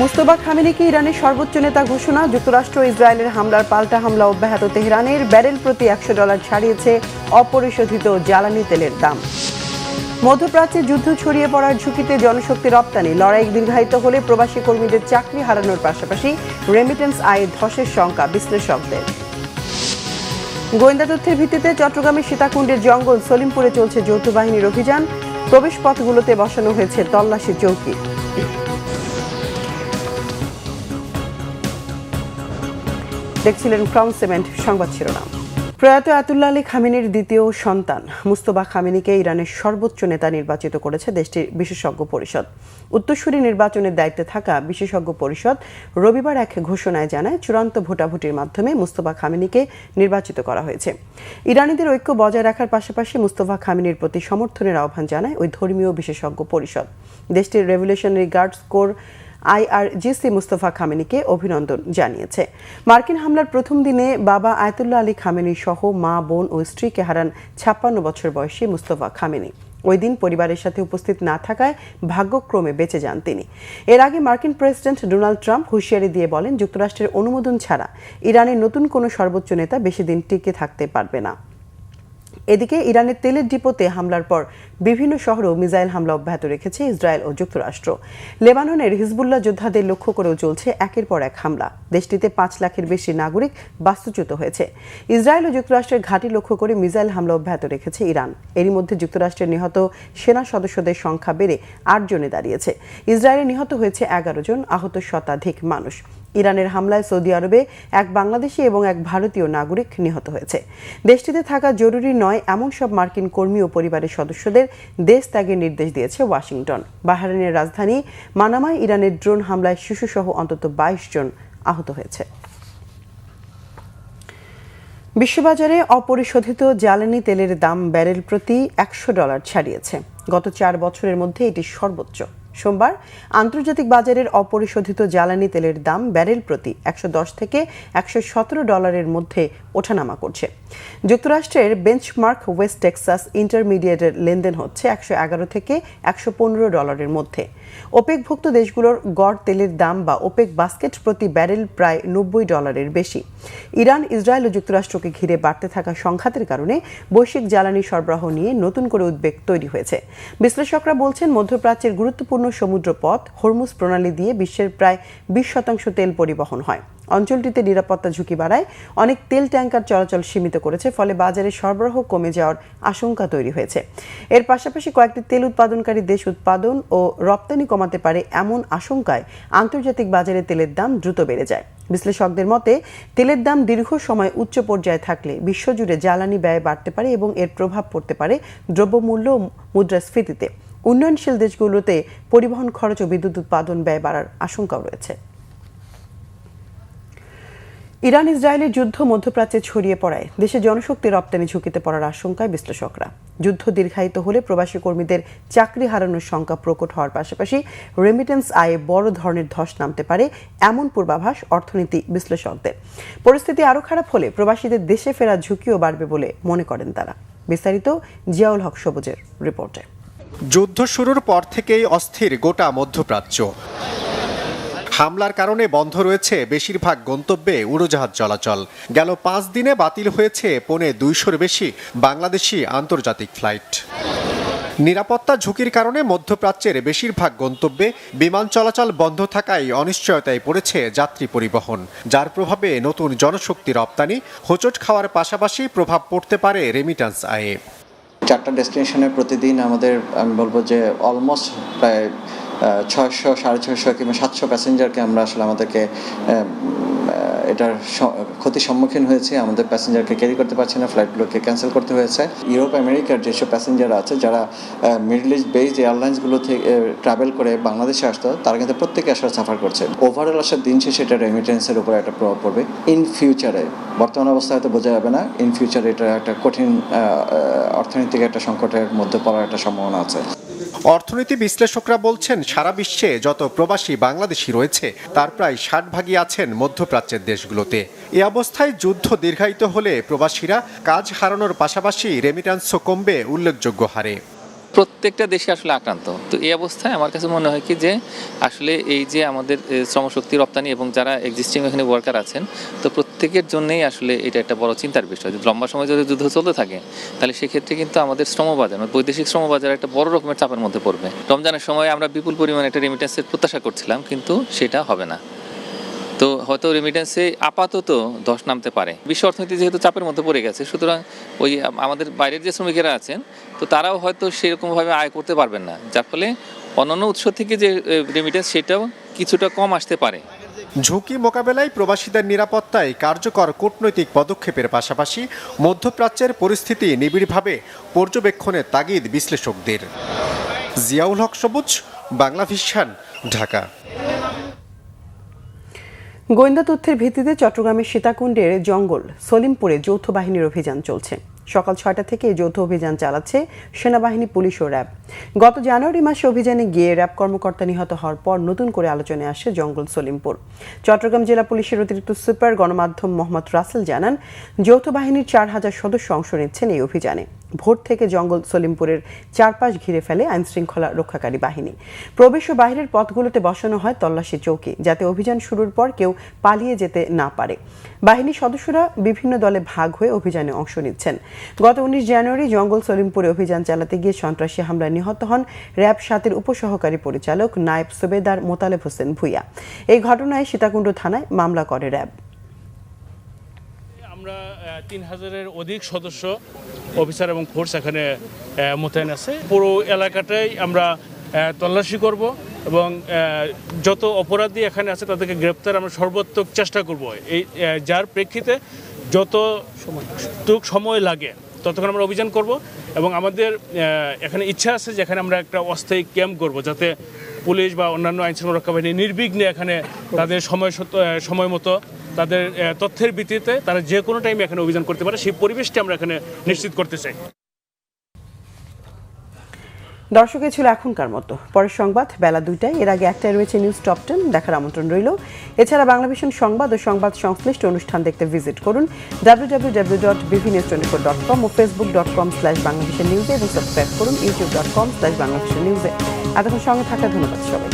মুস্তফা খামেনিকে ইরানের সর্বোচ্চ নেতা ঘোষণা। যুক্তরাষ্ট্র ইসরায়েলের হামলার পাল্টা হামলা অব্যাহত। তেহরানের ব্যারেল প্রতি $100 ছাড়িয়েছে অপরিশোধিত জ্বালানি তেলের দাম। মধ্যপ্রাচ্যে যুদ্ধ ছড়িয়ে পড়ার ঝুঁকিতে জনশক্তি রপ্তানি। লড়াই দীর্ঘায়িত হলে প্রবাসী কর্মীদের চাকরি হারানোর পাশাপাশি রেমিটেন্স আয়ে ধসের শঙ্কা বিশ্লেষকদের। গোয়েন্দা তথ্যের ভিত্তিতে চট্টগ্রামের সীতাকুণ্ডের জঙ্গল সলিমপুরে চলছে যৌথ বাহিনীর অভিযান। প্রবেশপথগুলোতে বসানো হয়েছে তল্লাশি চৌকি। দেখছিলেন ক্রাউন সিমেন্ট সংবাদ শিরোনাম। প্রয়াত আয়াতুল্লাহ আলী খামেনির দ্বিতীয় সন্তান মুস্তফা খামেনিকে ইরানের সর্বোচ্চ নেতা নির্বাচিত করেছে দেশটির বিশেষজ্ঞ পরিষদ। উত্তরসূরি নির্বাচনের দায়িত্বে থাকা বিশেষজ্ঞ পরিষদ রবিবার এক ঘোষণায় জানায়, চূড়ান্ত ভোটাভুটির মাধ্যমে মুস্তফা খামেনিকে নির্বাচিত করা হয়েছে। ইরানিদের ঐক্য বজায় রাখার পাশাপাশি মুস্তফা খামেনির প্রতি সমর্থনের আহ্বান জানায় ওই ধর্মীয় বিশেষজ্ঞ পরিষদ। দেশটির revolutionary guards corps IRGC Mustafa খামেনিকে অভিনন্দন জানিয়েছে। মার্কিন হামলার প্রথম দিনে বাবা আয়াতুল্লাহ আলী খামেনি সহ মা, বোন ও স্ত্রীকে হারান 56 বছর বয়সী মুস্তফা খামেনি। ওই দিন পরিবারের সাথে উপস্থিত না থাকায় ভাগ্যক্রমে বেঁচে যান তিনি। এর আগে মার্কিন প্রেসিডেন্ট ডোনাল্ড ট্রাম্প হুঁশিয়ারি দিয়ে বলেন, যুক্তরাষ্ট্রের অনুমোদন ছাড়া ইরানের নতুন কোনো সর্বোচ্চ নেতা বেশি দিন টিকে থাকতে পারবে না। এদিকে ইরানের তেলের ডিপোতে হামলার পর বিভিন্ন শহরেও মিসাইল হামলা অব্যাহত রেখেছে ইসরায়েল ও যুক্তরাষ্ট্র। লেবাননের হিজবুল্লাহ যোদ্ধাদের লক্ষ্য করেও চলছে একের পর এক হামলা। দেশটিতে 5 লাখের বেশি নাগরিক বাস্তুচ্যুত হয়েছে। ইসরায়েল ও যুক্তরাষ্ট্রের ঘাঁটি লক্ষ্য করে মিসাইল হামলা অব্যাহত রেখেছে ইরান। এরই মধ্যে যুক্তরাষ্ট্রের নিহত সেনা সদস্যদের সংখ্যা বেড়ে 8 জনে দাঁড়িয়েছে। ইসরায়েলে নিহত হয়েছে 11 জন, আহত শতাধিক মানুষ। ইরানের হামলায় সৌদি আরবে এক বাংলাদেশি এবং এক ভারতীয় নাগরিক নিহত হয়েছে। দেশটিতে থাকা জরুরি নয় এমন সব মার্কিন কর্মী ও পরিবারের সদস্যদের দেশ ত্যাগের নির্দেশ দিয়েছে ওয়াশিংটন। বাহরাইনের রাজধানী মানামায় ইরানের ড্রোন হামলায় শিশুসহ অন্তত 22 জন আহত হয়েছে। বিশ্ববাজারে অপরিশোধিত জ্বালানি তেলের দাম ব্যারেল প্রতি $100 ছাড়িয়েছে। গত 4 বছরের মধ্যে এটি সর্বোচ্চ। সোমবার আন্তর্জাতিক বাজারের অপরিশোধিত জ্বালানি তেলের দাম ব্যারেল প্রতি $110 থেকে $117 মধ্যে ওঠানামা করছে। যুক্তরাষ্ট্রের বেঞ্চমার্ক ওয়েস্ট টেক্সাস ইন্টারমিডিয়েটের লেনদেন হচ্ছে $111 থেকে $115 মধ্যে। ওপেকভুক্ত দেশগুলোর গড় তেলের দাম বা ওপেক বাস্কেট প্রতি ব্যারেল প্রায় $90 বেশি। ইরান, ইসরায়েল ও যুক্তরাষ্ট্রকে ঘিরে বাড়তে থাকা সংঘাতের কারণে বৈশ্বিক জ্বালানি সরবরাহ নিয়ে নতুন করে উদ্বেগ তৈরি হয়েছে। বিশ্লেষকরা বলছেন, মধ্যপ্রাচ্যের গুরুত্বপূর্ণ সমুদ্র পথ হরমুজ প্রণালী দিয়ে বিশ্বের প্রায় 20% তেল পরিবহন হয়। অঞ্চলটিতে নিরাপত্তা ঝুঁকি বাড়ায় অনেক তেল ট্যাঙ্কার চলাচল সীমিত করেছে, ফলে বাজারে সরবরাহ কমে যাওয়ার আশঙ্কা তৈরি হয়েছে। এর পাশাপাশি কয়েকটি তেল উৎপাদনকারী দেশ উৎপাদন ও রপ্তানি কমাতে পারে এমন আশঙ্কায় আন্তর্জাতিক বাজারে তেলের দাম দ্রুত বেড়ে যায়। বিশ্লেষকদের মতে, তেলের দাম দীর্ঘ সময় উচ্চ পর্যায়ে থাকলে বিশ্বজুড়ে জ্বালানি ব্যয় বাড়তে পারে এবং এর প্রভাব পড়তে পারে দ্রব্যমূল্য ও মুদ্রাস্ফীতিতে। উন্নয়নশীল দেশগুলোতে পরিবহন খরচ ও বিদ্যুৎ উৎপাদন ব্যয় বাড়ার আশঙ্কাও রয়েছে। ইরান ইসরায়েলের যুদ্ধ মধ্যপ্রাচ্যে ছড়িয়ে পড়ায় দেশে জনশক্তি রপ্তানি ঝুঁকিতে পড়ার আশঙ্কায় বিশ্লেষকরা। যুদ্ধ দীর্ঘায়িত হলে প্রবাসী কর্মীদের চাকরি হারানোর শঙ্কা প্রকট হওয়ার পাশাপাশি রেমিটেন্স আয়ে বড় ধরনের ধস নামতে পারে এমন পূর্বাভাস অর্থনীতি বিশ্লেষকদের। পরিস্থিতি আরও খারাপ হলে প্রবাসীদের দেশে ফেরার ঝুঁকিও বাড়বে বলে মনে করেন তারা। বিস্তারিত জিয়াউল হক সবুজের রিপোর্টে। যুদ্ধ শুরুর পর থেকেই অস্থির গোটা মধ্যপ্রাচ্য। হামলার কারণে বন্ধ রয়েছে বেশিরভাগ গন্তব্যে উড়োজাহাজ চলাচল। গেল 5 দিনে বাতিল হয়েছে 250-র বেশি বাংলাদেশি আন্তর্জাতিক ফ্লাইট। নিরাপত্তা ঝুঁকির কারণে মধ্যপ্রাচ্যের বেশিরভাগ গন্তব্যে বিমান চলাচল বন্ধ থাকায় অনিশ্চয়তায় পড়েছে যাত্রী পরিবহন, যার প্রভাবে নতুন জনশক্তি রপ্তানি হোঁচট খাওয়ার পাশাপাশি প্রভাব পড়তে পারে রেমিট্যান্স আয়ে। 4টা ডেস্টিনেশনে প্রতিদিন আমাদের, আমি বলবো যে অলমোস্ট প্রায় 600, 650 কিংবা 700 প্যাসেঞ্জারকে আমরা আসলে আমাদেরকে এটার ক্ষতির সম্মুখীন হয়েছে। আমাদের প্যাসেঞ্জারকে ক্যারি করতে পারছে না, ফ্লাইটগুলোকে ক্যান্সেল করতে হয়েছে। ইউরোপ আমেরিকার যেসব প্যাসেঞ্জার আছে, যারা মিডল ইস্ট বেসড এয়ারলাইন্সগুলো থেকে ট্রাভেল করে বাংলাদেশে আসতো, তারা কিন্তু প্রত্যেকে আসলে সাফার করছে। ওভারঅল আসার দিন শেষে এটা রেমিটেন্সের উপর একটা প্রভাব পড়বে। ইন ফিউচারে, বর্তমান অবস্থায় হয়তো বোঝা যাবে না, ইন ফিউচারে এটা একটা কঠিন অর্থনৈতিক একটা সংকটের মধ্যে পড়ার একটা সম্ভাবনা আছে। অর্থনীতি বিশ্লেষকরা বলছেন, সারা বিশ্বে যত প্রবাসী বাংলাদেশি রয়েছে তার প্রায় 60 ভাগই আছেন মধ্যপ্রাচ্যের দেশগুলোতে। এ অবস্থায় যুদ্ধ দীর্ঘায়িত হলে প্রবাসীরা কাজ হারানোর পাশাপাশি রেমিট্যান্সও কমবে উল্লেখযোগ্য হারে। প্রত্যেকটা দেশে আসলে আক্রান্ত। তো এই অবস্থায় আমার কাছে মনে হয় কি যে আসলে এই যে আমাদের শ্রমশক্তি রপ্তানি এবং যারা এক্সিস্টিং এখানে ওয়ার্কার আছেন, তো প্রত্যেকের জন্যই আসলে এটা একটা বড় চিন্তার বিষয়। যদি লম্বা সময় যদি যুদ্ধ চলতে থাকে তাহলে সেক্ষেত্রে কিন্তু আমাদের শ্রমবাজার বৈদেশিক শ্রমবাজার একটা বড় রকমের চাপের মধ্যে পড়বে। রমজানের সময় আমরা বিপুল পরিমাণে একটা রেমিটেন্সের প্রত্যাশা করছিলাম, কিন্তু সেটা হবে না। তো হয়তো রেমিটেন্সে আপাতত ধস নামতে পারে। বিশ্ব অর্থনীতি যেহেতু চাপের মধ্যে পড়ে গেছে, সুতরাং ওই আমাদের বাইরের যে শ্রমিকেরা আছেন তো তারাও হয়তো সেরকমভাবে আয় করতে পারবেন না, যার ফলে অন্যান্য উৎস থেকে যে রেমিটেন্স সেটাও কিছুটা কম আসতে পারে। ঝুঁকি মোকাবেলায় প্রবাসীদের নিরাপত্তায় কার্যকর কূটনৈতিক পদক্ষেপের পাশাপাশি মধ্যপ্রাচ্যের পরিস্থিতি নিবিড়ভাবে পর্যবেক্ষণের তাগিদ বিশ্লেষকদের। জিয়াউল হক সবুজ, বাংলা ভিশন, ঢাকা। গোয়েন্দা তথ্যের ভিত্তিতে চট্টগ্রামের সীতাকুণ্ডের জঙ্গল সলিমপুরে যৌথ বাহিনীর অভিযান চলছে। সকাল 6টা থেকে এই যৌথ অভিযান চালাচ্ছে সেনাবাহিনী, পুলিশ ও র্যাব। গত জানুয়ারি মাসে অভিযানে গিয়ে র্যাব কর্মকর্তা নিহত হওয়ার পর নতুন করে আলোচনায় আসে জঙ্গল সলিমপুর। চট্টগ্রাম জেলা পুলিশের অতিরিক্ত সুপার গণমাধ্যম মোহাম্মদ রাসেল জানান, যৌথ বাহিনীর 4000 সদস্য অংশ নিচ্ছেন এই অভিযানে। ভোর থেকে জঙ্গল সলিমপুরের চারপাশ ঘিরে ফেলে আইনশৃঙ্খলা রক্ষাকারী বাহিনী। প্রবেশ ও বাইরের পথগুলোতে বসানো হয় তল্লাশি চৌকি, যাতে অভিযান শুরুর পর কেউ পালিয়ে যেতে না পারে। বাহিনীর সদস্যরা বিভিন্ন দলে ভাগ হয়ে অভিযানে অংশ নিচ্ছেন। গত 19 জানুয়ারি জঙ্গল সলিমপুরে অভিযান চালাতে গিয়ে সন্ত্রাসী হামলায় নিহত হন র্যাব 7-এর উপসহকারী পরিচালক নায়েব সুবেদার মোতালেব হোসেন ভুইয়া। এই ঘটনায় সীতাকুণ্ড থানায় মামলা করে র্যাব। আমরা 3000-এর অধিক সদস্য, অফিসার এবং ফোর্স এখানে মোতায়েন আছে। পুরো এলাকাটাই আমরা তল্লাশি করব এবং যত অপরাধী এখানে আছে তাদেরকে গ্রেপ্তার আমরা সর্বাত্মক চেষ্টা করব। এই যার প্রেক্ষিতে যতটুক সময় লাগে ততক্ষণ আমরা অভিযান করব এবং আমাদের এখানে ইচ্ছা আছে যে এখানে আমরা একটা অস্থায়ী ক্যাম্প করব, যাতে পুলিশ বা অন্যান্য আইনশৃঙ্খলা রক্ষা বাহিনী নির্বিঘ্নে এখানে তাদের সময় মতো তাদের তথ্যের ভিত্তিতে তারা যে কোনো টাইমে এখানে অভিযান করতে পারে, সেই পরিবেশটি আমরা এখানে নিশ্চিত করতে চাই। দর্শক, ছিল এখনকার মতো। পরের সংবাদ বেলা 2টায়। এর আগে 1টায় রয়েছে নিউজ টপ 10, দেখার আমন্ত্রণ রইল। এছাড়া বাংলাভিশন সংবাদ ও সংবাদ সংশ্লিষ্ট অনুষ্ঠান দেখতে ভিজিট করুন www.bvnews24.com ও facebook.com/banglavishnnews এবং সাবস্ক্রাইব করুন youtube.com/banglavishnnews। এতক্ষণ সঙ্গে থাকার ধন্যবাদ সবাই।